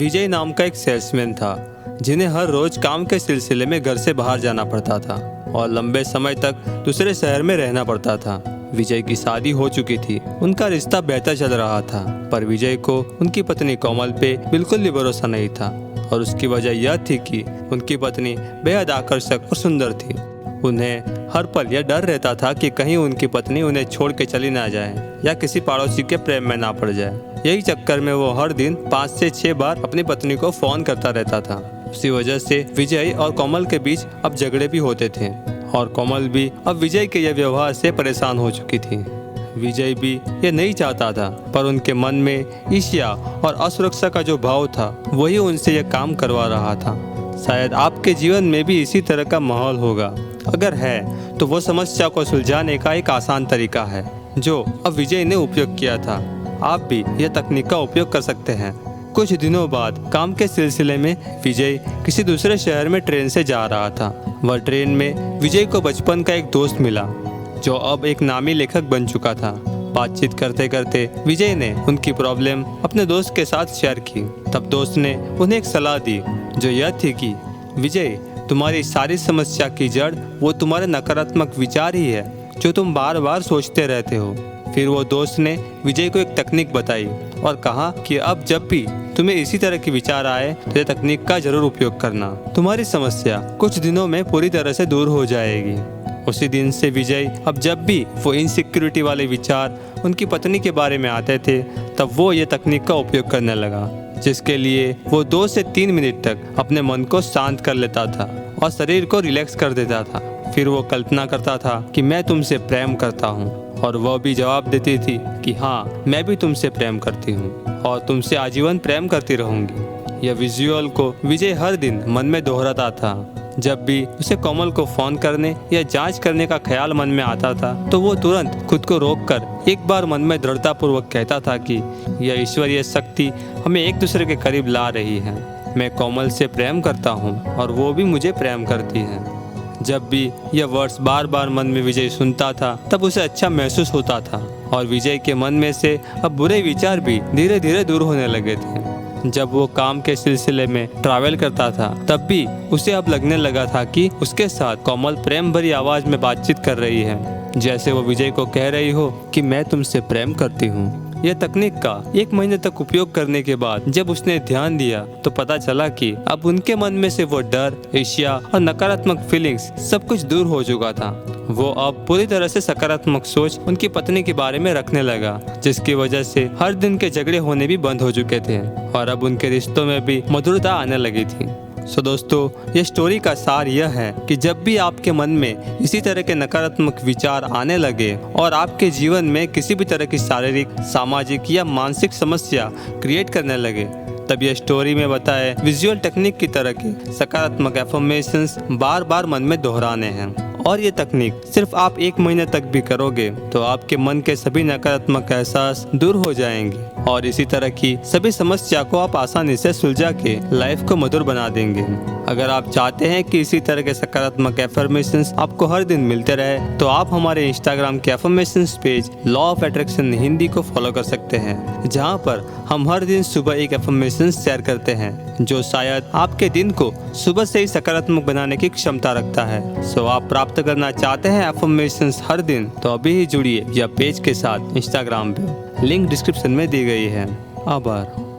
विजय नाम का एक सेल्समैन था जिन्हें हर रोज काम के सिलसिले में घर से बाहर जाना पड़ता था और लंबे समय तक दूसरे शहर में रहना पड़ता था। विजय की शादी हो चुकी थी, उनका रिश्ता बेहतर चल रहा था, पर विजय को उनकी पत्नी कोमल पे बिल्कुल भी भरोसा नहीं था और उसकी वजह यह थी कि उनकी पत्नी बेहद आकर्षक और सुंदर थी। उन्हें हर पल यह डर रहता था कि कहीं उनकी पत्नी उन्हें छोड़ के चली ना जाए या किसी पड़ोसी के प्रेम में ना पड़ जाए। यही चक्कर में वो हर दिन 5 से 6 बार अपनी पत्नी को फोन करता रहता था। उसी वजह से विजय और कोमल के बीच अब झगड़े भी होते थे और कोमल भी अब विजय के यह व्यवहार से परेशान हो चुकी थी। विजय भी ये नहीं चाहता था, पर उनके मन में ईर्ष्या और असुरक्षा का जो भाव था वही उनसे यह काम करवा रहा था। शायद आपके जीवन में भी इसी तरह का माहौल होगा। अगर है तो वो समस्या को सुलझाने का एक आसान तरीका है जो अब विजय ने उपयोग किया था। आप भी यह तकनीक का उपयोग कर सकते हैं। कुछ दिनों बाद काम के सिलसिले में विजय किसी दूसरे शहर में ट्रेन से जा रहा था। वह ट्रेन में विजय को बचपन का एक दोस्त मिला जो अब एक नामी लेखक बन चुका था। बातचीत करते करते विजय ने उनकी प्रॉब्लम अपने दोस्त के साथ शेयर की। तब दोस्त ने उन्हें एक सलाह दी जो यह थी कि विजय, तुम्हारी सारी समस्या की जड़ वो तुम्हारे नकारात्मक विचार ही है जो तुम बार बार सोचते रहते हो। फिर वो दोस्त ने विजय को एक तकनीक बताई और कहा कि अब जब भी तुम्हें इसी तरह के विचार आए तो ये तकनीक का जरूर उपयोग करना। तुम्हारी समस्या कुछ दिनों में पूरी तरह से दूर हो जाएगी। उसी दिन से विजय अब जब भी वो इनसिक्योरिटी वाले विचार उनकी पत्नी के बारे में आते थे तब वो ये तकनीक का उपयोग करने लगा, जिसके लिए वो 2 से 3 मिनट तक अपने मन को शांत कर लेता था और शरीर को रिलैक्स कर देता था। फिर वो कल्पना करता था कि मैं तुमसे प्रेम करता हूँ और वह भी जवाब देती थी कि हाँ, मैं भी तुमसे प्रेम करती हूँ और तुमसे आजीवन प्रेम करती रहूँगी। यह विजुअल को विजय हर दिन मन में दोहराता था। जब भी उसे कोमल को फोन करने या जांच करने का ख्याल मन में आता था तो वो तुरंत खुद को रोककर एक बार मन में दृढ़ता पूर्वक कहता था कि यह ईश्वरीय शक्ति हमें एक दूसरे के करीब ला रही है। मैं कोमल से प्रेम करता हूँ और वो भी मुझे प्रेम करती है। जब भी यह वर्ड्स बार बार मन में विजय सुनता था तब उसे अच्छा महसूस होता था और विजय के मन में से अब बुरे विचार भी धीरे धीरे दूर होने लगे थे। जब वो काम के सिलसिले में ट्रैवल करता था तब भी उसे अब लगने लगा था कि उसके साथ कोमल प्रेम भरी आवाज में बातचीत कर रही है, जैसे वो विजय को कह रही हो कि मैं तुमसे प्रेम करती हूँ। यह तकनीक का 1 महीने तक उपयोग करने के बाद जब उसने ध्यान दिया तो पता चला कि अब उनके मन में से वो डर, ईर्ष्या और नकारात्मक फीलिंग्स सब कुछ दूर हो चुका था। वो अब पूरी तरह से सकारात्मक सोच उनकी पत्नी के बारे में रखने लगा, जिसकी वजह से हर दिन के झगड़े होने भी बंद हो चुके थे और अब उनके रिश्तों में भी मधुरता आने लगी थी। सो दोस्तों, ये स्टोरी का सार यह है कि जब भी आपके मन में इसी तरह के नकारात्मक विचार आने लगे और आपके जीवन में किसी भी तरह की शारीरिक, सामाजिक या मानसिक समस्या क्रिएट करने लगे, तब यह स्टोरी में बताए विजुअल टेक्निक की तरह के सकारात्मक एफर्मेशंस बार बार मन में दोहराने हैं। और ये तकनीक सिर्फ आप 1 महीने तक भी करोगे तो आपके मन के सभी नकारात्मक एहसास दूर हो जाएंगे और इसी तरह की सभी समस्या को आप आसानी से सुलझा के लाइफ को मधुर बना देंगे। अगर आप चाहते हैं कि इसी तरह के सकारात्मक एफर्मेशंस आपको हर दिन मिलते रहे तो आप हमारे इंस्टाग्राम के affirmations page law of attraction Hindi को फॉलो कर सकते हैं, जहां पर हम हर दिन सुबह एक एफर्मेशन शेयर करते हैं जो शायद आपके दिन को सुबह से ही सकारात्मक बनाने की क्षमता रखता है। सो आप प्राप्त करना चाहते हैं एफर्मेशंस हर दिन तो अभी ही जुड़िए या पेज के साथ इंस्टाग्राम पे, लिंक डिस्क्रिप्शन में दी गई है। आभार।